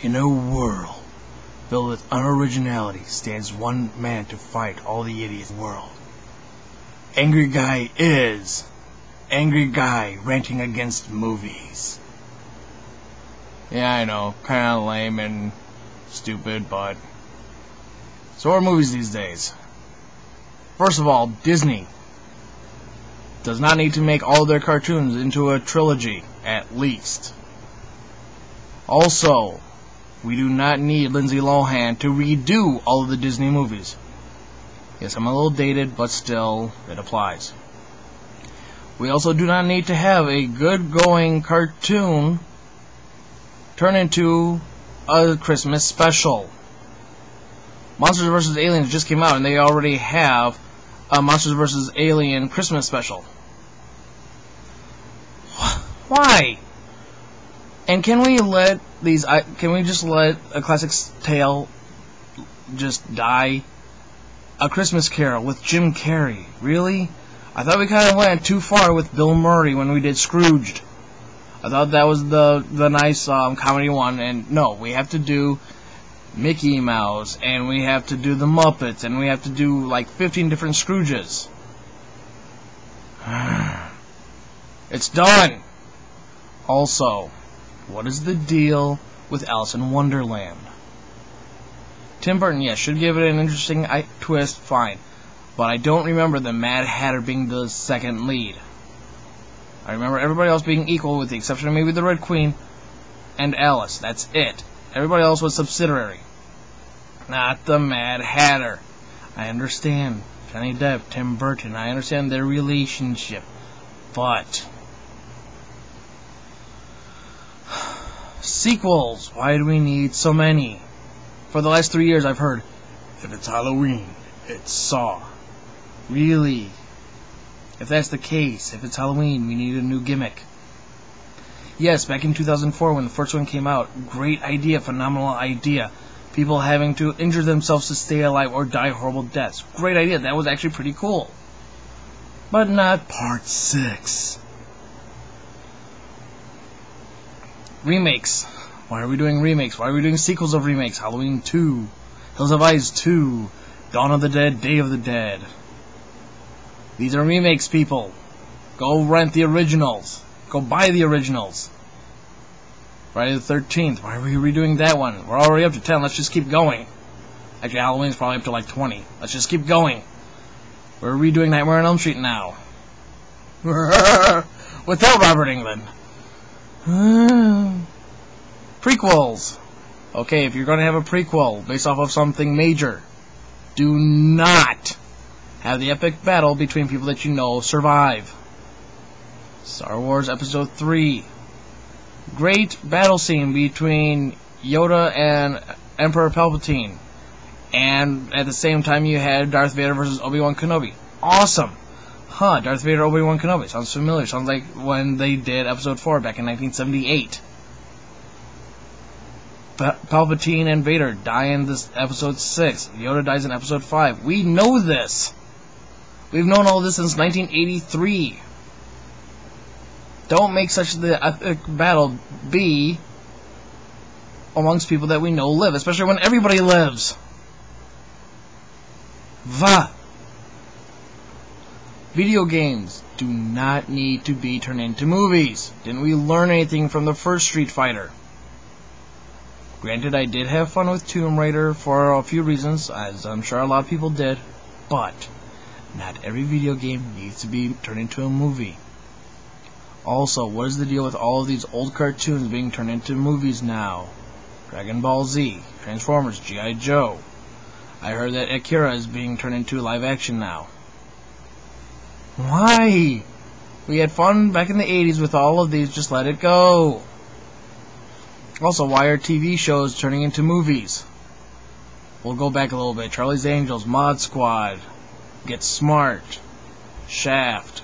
In a world filled with unoriginality stands one man to fight all the idiots in the world. Angry Guy is Angry Guy ranting against movies. Yeah, I know, kinda lame and stupid, but so are movies these days. First of all, Disney does not need to make all their cartoons into a trilogy, at least. Also, we do not need Lindsay Lohan to redo all of the Disney movies. Yes, I'm a little dated, but still, it applies. We also do not need to have a good-going cartoon turn into a Christmas special. Monsters vs. Aliens just came out, and they already have a Monsters vs. Alien Christmas special. Why? And can we just let A Classic Tale just die? A Christmas Carol with Jim Carrey. Really? I thought we kind of went too far with Bill Murray when we did Scrooged. I thought that was the nice comedy one, and no, we have to do Mickey Mouse, and we have to do the Muppets, and we have to do like 15 different Scrooges. It's done! Also, what is the deal with Alice in Wonderland? Tim Burton, yes, should give it an interesting twist, fine. But I don't remember the Mad Hatter being the second lead. I remember everybody else being equal, with the exception of maybe the Red Queen and Alice. That's it. Everybody else was subsidiary. Not the Mad Hatter. I understand Johnny Depp, Tim Burton, I understand their relationship. But sequels, why do we need so many? For the last 3 years I've heard, if it's Halloween, it's Saw. Really? If that's the case, if it's Halloween, we need a new gimmick. Yes, back in 2004 when the first one came out, great idea, phenomenal idea. People having to injure themselves to stay alive or die horrible deaths. Great idea, that was actually pretty cool. But not Part 6. Remakes. Why are we doing remakes? Why are we doing sequels of remakes? Halloween 2, Hills of Ice 2, Dawn of the Dead, Day of the Dead. These are remakes, people. Go rent the originals. Go buy the originals. Friday the 13th. Why are we redoing that one? We're already up to 10. Let's just keep going. Actually, Halloween's probably up to like 20. Let's just keep going. We're redoing Nightmare on Elm Street now. Without Robert Englund. Prequels. Okay, if you're going to have a prequel based off of something major, do not have the epic battle between people that you know survive. Star Wars Episode 3. Great battle scene between Yoda and Emperor Palpatine. And at the same time you had Darth Vader versus Obi-Wan Kenobi. Awesome! Huh, Darth Vader, Obi-Wan Kenobi. Sounds familiar. Sounds like when they did Episode 4 back in 1978. Palpatine and Vader die in this Episode 6. Yoda dies in Episode 5. We know this! We've known all this since 1983. Don't make such the epic battle be amongst people that we know live, especially when everybody lives. Video games do not need to be turned into movies. Didn't we learn anything from the first Street Fighter? Granted, I did have fun with Tomb Raider for a few reasons, as I'm sure a lot of people did, but not every video game needs to be turned into a movie. Also, what is the deal with all of these old cartoons being turned into movies now? Dragon Ball Z, Transformers, G.I. Joe. I heard that Akira is being turned into live action now. Why? We had fun back in the 80s with all of these, just let it go. Also, why are TV shows turning into movies? We'll go back a little bit. Charlie's Angels, Mod Squad, Get Smart, Shaft.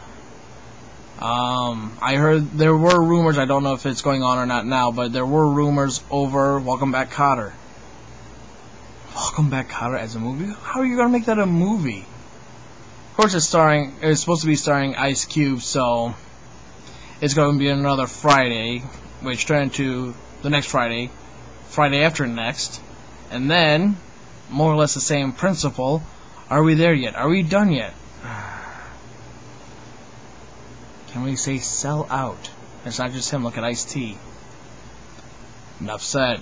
I heard there were rumors, I don't know if it's going on or not now, but there were rumors over Welcome Back Kotter. Welcome Back Kotter as a movie? How are you going to make that a movie? Of course it's supposed to be starring Ice Cube, so it's going to be another Friday, which turned into the next Friday, Friday after next, and then, more or less the same principle, are we there yet? Are we done yet? Can we say sell out? It's not just him, look at Ice-T. Enough said.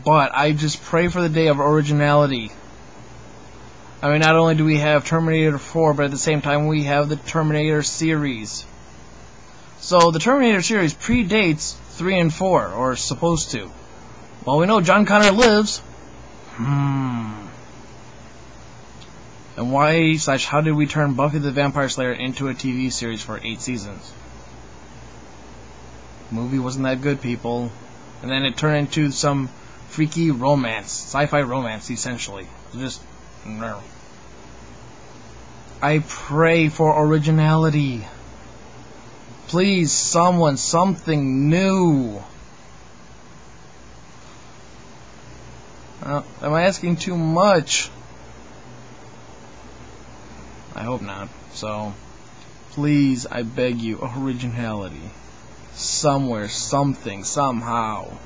But I just pray for the day of originality. I mean, not only do we have Terminator 4, but at the same time we have the Terminator series. So the Terminator series predates 3 and 4, or supposed to. Well, we know John Connor lives. And why/how did we turn Buffy the Vampire Slayer into a TV series for 8 seasons? The movie wasn't that good, people. And then it turned into some freaky romance, sci-fi romance, essentially. Just, no. I pray for originality. Please, someone, something new. Am I asking too much? I hope not. So, please, I beg you, originality. Somewhere, something, somehow.